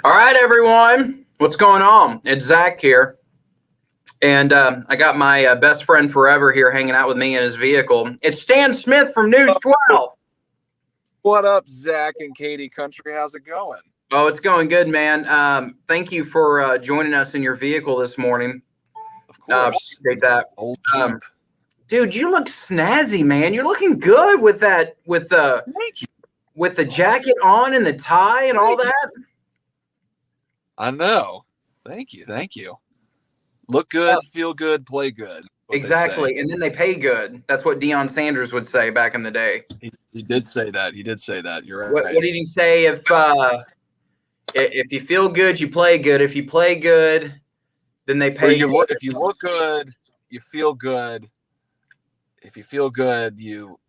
All right, everyone. What's going on? It's Zach here. And I got my best friend forever here hanging out with me in his vehicle. It's Stan Smith from News 12. What up, Zach and Katie Country? How's it going? Oh, it's going good, man. Thank you for joining us in your vehicle this morning. Of course. Appreciate that. Old dude, you look snazzy, man. You're looking good with that, with the jacket on and the tie and all that. I know. Thank you. Look good, feel good, play good. Exactly. And then they pay good. That's what Deion Sanders would say back in the day. He did say that. You're right. What did he say? If you feel good, you play good. If you play good, then they pay you. If you look good, you feel good. If you feel good, you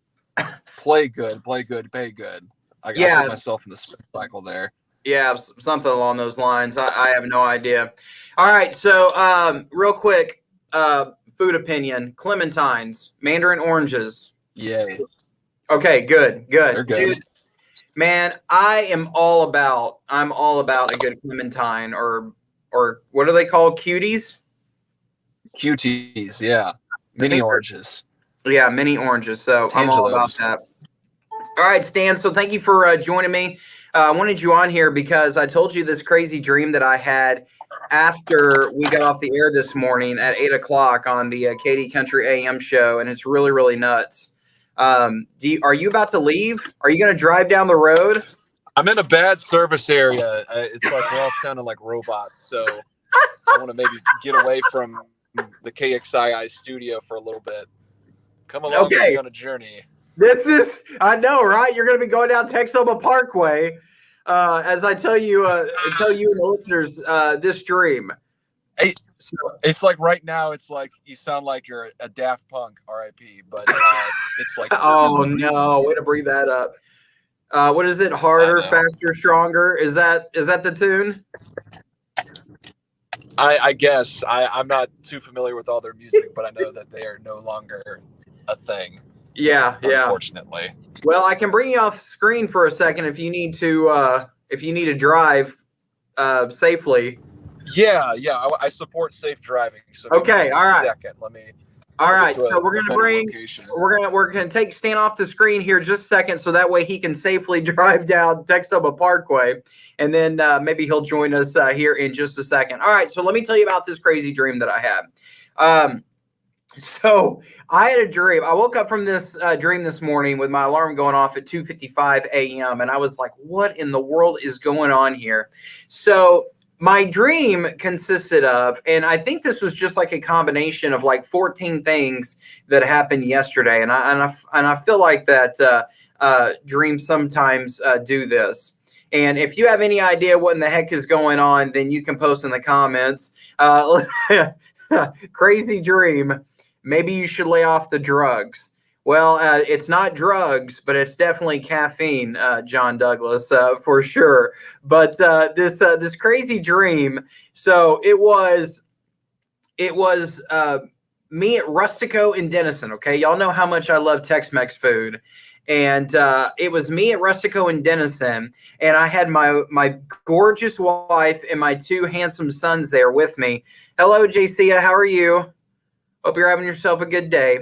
play good, pay good. I got myself in the spin cycle there. Yeah, something along those lines. I have no idea. All right, so real quick, food opinion: clementines, mandarin oranges. Yay. Okay, good. They're good. Dude, man, I'm all about a good clementine or what are they called? Cuties? QTs, yeah. Mini oranges. Yeah, mini oranges. So I'm all about that. All right, Stan. So thank you for joining me. I wanted you on here because I told you this crazy dream that I had after we got off the air this morning at 8 o'clock on the KD Country AM show, and it's really, really nuts. Are you about to leave? Are you going to drive down the road? I'm in a bad service area. It's like we're all sounding like robots, so I want to maybe get away from the KXII studio for a little bit. Come along with me on a journey. I know, right? You're going to be going down Texoma Parkway. As I tell you and the listeners, this dream. It's like right now, it's like you sound like you're a Daft Punk, R.I.P. But it's like, oh no, way to bring that up. What is it? Harder, faster, stronger. Is that the tune? I guess I'm not too familiar with all their music, but I know that they are no longer a thing. Yeah. Unfortunately. Well, I can bring you off screen for a second if you need to drive safely. Yeah. I support safe driving. So okay, all right. Second. Let me. All right, so we're gonna take Stan off the screen here just a second, so that way he can safely drive down Texoma Parkway, and then maybe he'll join us here in just a second. All right, so let me tell you about this crazy dream that I had. So I had a dream. I woke up from this dream this morning with my alarm going off at 2:55 a.m. and I was like, "What in the world is going on here?" So my dream consisted of, and I think this was just like a combination of like 14 things that happened yesterday, and I feel like that dreams sometimes do this. And if you have any idea what in the heck is going on, then you can post in the comments. Crazy dream. Maybe you should lay off the drugs. Well, it's not drugs, but it's definitely caffeine, John Douglas, for sure. But this crazy dream. So it was me at Rustico in Denison. Okay, y'all know how much I love Tex-Mex food, and it was me at Rustico in Denison, and I had my gorgeous wife and my two handsome sons there with me. Hello, JC. How are you? Hope you're having yourself a good day.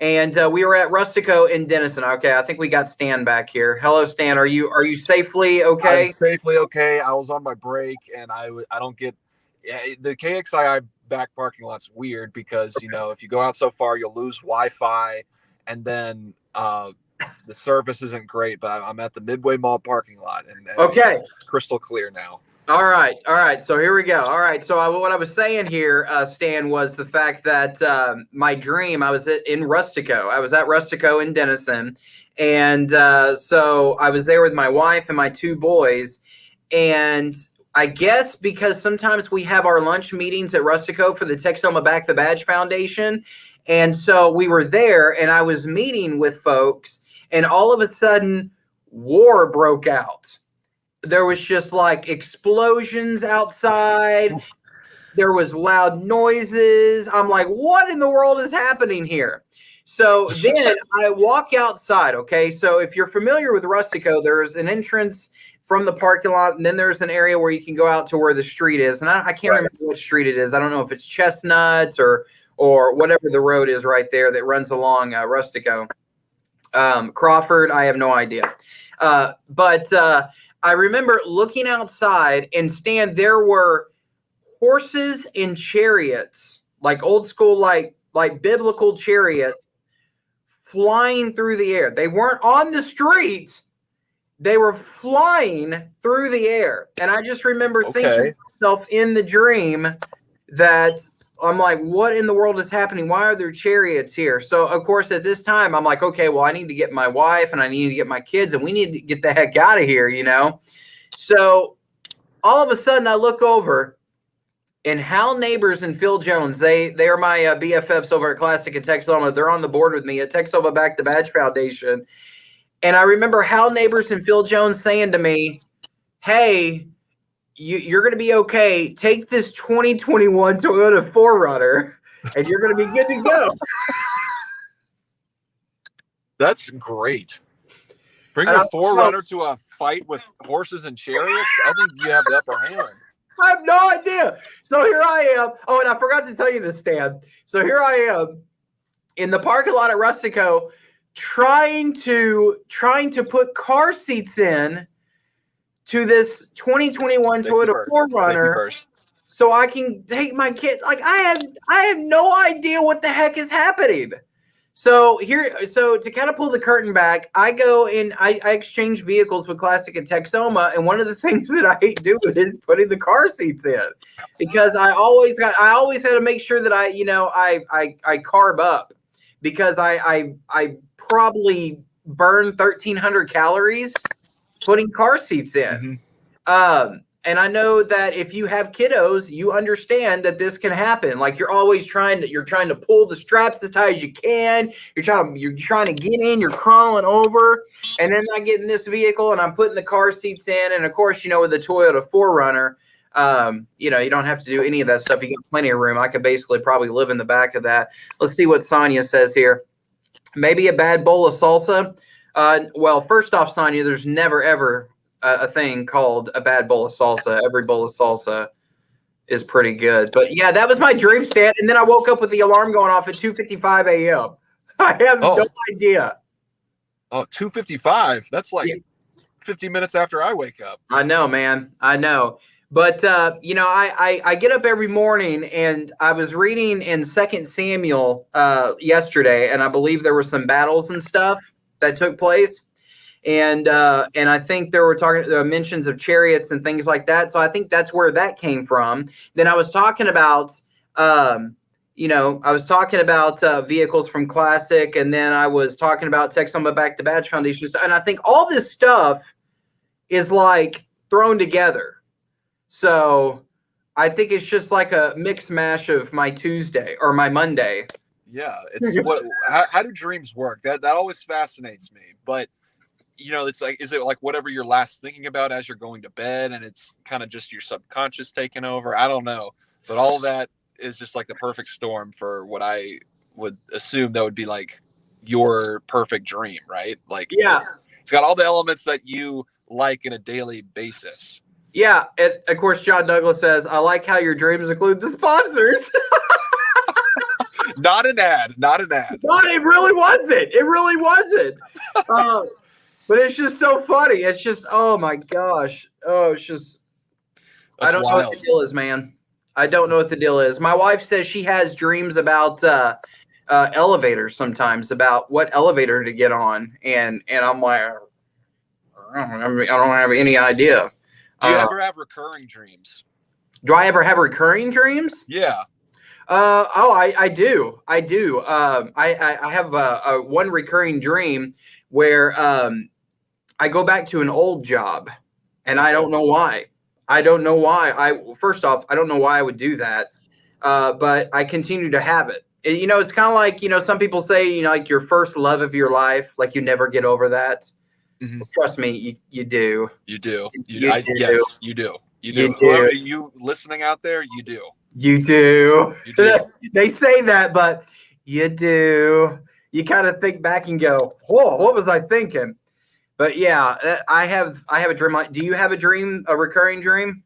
And we were at Rustico in Denison. Okay, I think we got Stan back here. Hello, Stan. Are you safely okay? I'm safely okay. I was on my break, and I don't get the KXII back parking lot's weird because if you go out so far, you'll lose Wi-Fi, and then the service isn't great. But I'm at the Midway Mall parking lot, and okay, it's crystal clear now. All right. So here we go. All right. So what I was saying here, Stan, was the fact that my dream, I was in Rustico. I was at Rustico in Denison. And so I was there with my wife and my two boys. And I guess because sometimes we have our lunch meetings at Rustico for the Texoma Back the Badge Foundation. And so we were there and I was meeting with folks. And all of a sudden, war broke out. There was just like explosions outside. There was loud noises. I'm like, what in the world is happening here? So then I walk outside. Okay. So if you're familiar with Rustico, there's an entrance from the parking lot, and then there's an area where you can go out to where the street is. And I can't remember what street it is. I don't know if it's Chestnuts or whatever the road is right there that runs along Rustico. Crawford, I have no idea. But I remember looking outside, and Stan, there were horses and chariots, like old school, like biblical chariots, flying through the air. They weren't on the streets. They were flying through the air. And I just remember thinking to myself in the dream that I'm like, what in the world is happening? Why are there chariots here? So, of course, at this time, I'm like, okay, well, I need to get my wife and I need to get my kids and we need to get the heck out of here, you know? So all of a sudden I look over, and Hal Neighbors and Phil Jones, they are my BFFs over at Classic at Texoma. They're on the board with me at Texoma Back to Badge Foundation. And I remember Hal Neighbors and Phil Jones saying to me, hey, you're going to be okay. Take this 2021 Toyota 4Runner, and you're going to be good to go. That's great. Bring your 4Runner to a fight with horses and chariots? I think you have the upper hand. I have no idea. So here I am. Oh, and I forgot to tell you this, Stan. So here I am in the parking lot at Rustico trying to put car seats in to this 2021 Toyota 4Runner so I can take my kids. Like I have no idea what the heck is happening. So to kind of pull the curtain back, I go and I exchange vehicles with Classic and Texoma, and one of the things that I hate doing is putting the car seats in, because I always had to make sure that I carb up, because I probably burn 1,300 calories putting car seats in. Mm-hmm. And I know that if you have kiddos, you understand that this can happen. Like you're trying to pull the straps as tight as you can. You're trying to get in, you're crawling over. And then I get in this vehicle and I'm putting the car seats in. And of course, with the Toyota 4Runner, you don't have to do any of that stuff. You got plenty of room. I could basically probably live in the back of that. Let's see what Sonia says here. Maybe a bad bowl of salsa. Well, first off, Sonia, there's never, ever a thing called a bad bowl of salsa. Every bowl of salsa is pretty good. But yeah, that was my dream, Stan. And then I woke up with the alarm going off at 2:55 a.m. I have no idea. Oh, 2:55. That's like 50 minutes after I wake up. I know, man. I know. But, I get up every morning, and I was reading in 2 Samuel yesterday, and I believe there were some battles and stuff that took place. And I think there were mentions of chariots and things like that. So I think that's where that came from. Then I was talking about, vehicles from Classic, and then I was talking about Texoma Back to Badge Foundation. And I think all this stuff is like thrown together. So I think it's just like a mix mash of my Tuesday or my Monday. Yeah. It's how do dreams work? That always fascinates me. But it's like, is it like whatever you're last thinking about as you're going to bed, and it's kind of just your subconscious taking over? I don't know. But all of that is just like the perfect storm for what I would assume that would be like your perfect dream, right? Like, yeah, it's got all the elements that you like in a daily basis. Yeah. Of course, John Douglas says, I like how your dreams include the sponsors. Not an ad. No, it really wasn't. But it's just so funny. It's just, oh my gosh. Oh, it's just, I don't know what the deal is, man. I don't know what the deal is. My wife says she has dreams about elevators sometimes, about what elevator to get on. And I'm like, I don't have any idea. Do you ever have recurring dreams? Do I ever have recurring dreams? Yeah. I do. I have a one recurring dream where I go back to an old job, and I don't know why. First off, I don't know why I would do that, but I continue to have it. It's kind of like, some people say, like your first love of your life, like you never get over that. Trust me, you do. You do. You do. Yes, you do. You do. You do. Whoever you listening out there, you do. You do. You do. They say that, but you do. You kind of think back and go, "Whoa, what was I thinking?" But yeah, I have a dream. Do you have a dream, a recurring dream?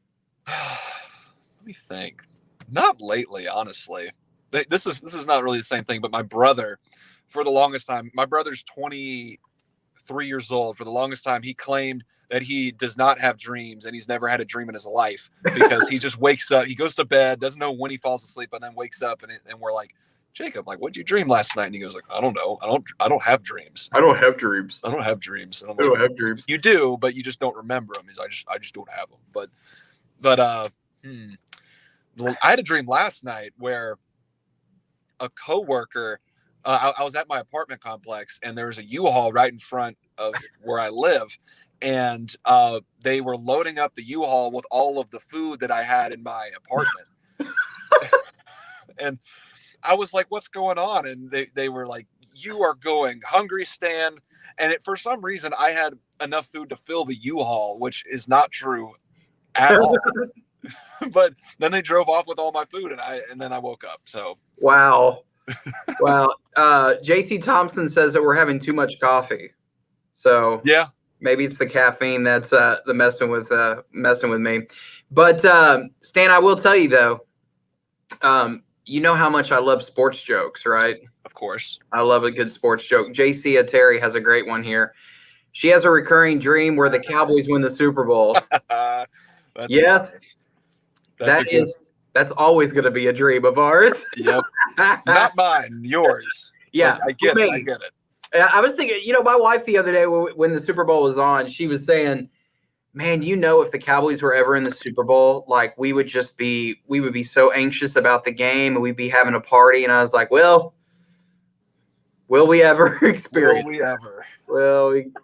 Let me think. Not lately, honestly. This is not really the same thing, but my brother, for the longest time, my brother's 23 years old. For the longest time, he claimed that he does not have dreams and he's never had a dream in his life because he just wakes up, he goes to bed, doesn't know when he falls asleep, and then wakes up and we're like, Jacob, like, what'd you dream last night? And he goes like, I don't know. I don't have dreams. I don't have dreams. I don't have dreams. And I'm I don't have dreams. You do, but you just don't remember them. I just don't have them. But I had a dream last night where a coworker, I was at my apartment complex and there was a U-Haul right in front of where I live. And they were loading up the U-Haul with all of the food that I had in my apartment. And I was like, what's going on? And they were like, you are going hungry, Stan. And for some reason, I had enough food to fill the U-Haul, which is not true at all. But then they drove off with all my food and then I woke up. So wow. JC Thompson says that we're having too much coffee. So yeah. Maybe it's the caffeine that's the messing with me. But Stan, I will tell you though, you know how much I love sports jokes, right? Of course. I love a good sports joke. JC Terry has a great one here. She has a recurring dream where the Cowboys win the Super Bowl. Yes. That's always going to be a dream of ours. Yep. Not mine, yours. Yeah. I get it. I was thinking, my wife the other day when the Super Bowl was on, she was saying, man, if the Cowboys were ever in the Super Bowl, like we would be so anxious about the game and we'd be having a party. And I was like, well, will we ever experience? Will we ever?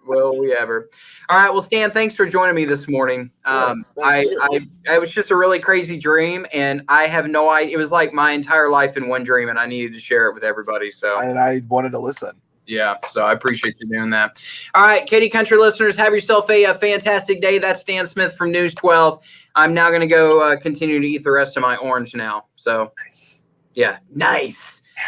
Will we ever? All right. Well, Stan, thanks for joining me this morning. It was just a really crazy dream and I have no idea. It was like my entire life in one dream and I needed to share it with everybody. So, and I wanted to listen. Yeah, so I appreciate you doing that. All right, Katy Country listeners, have yourself a fantastic day. That's Stan Smith from News 12. I'm now going to go continue to eat the rest of my orange now. So, nice. Yeah, nice.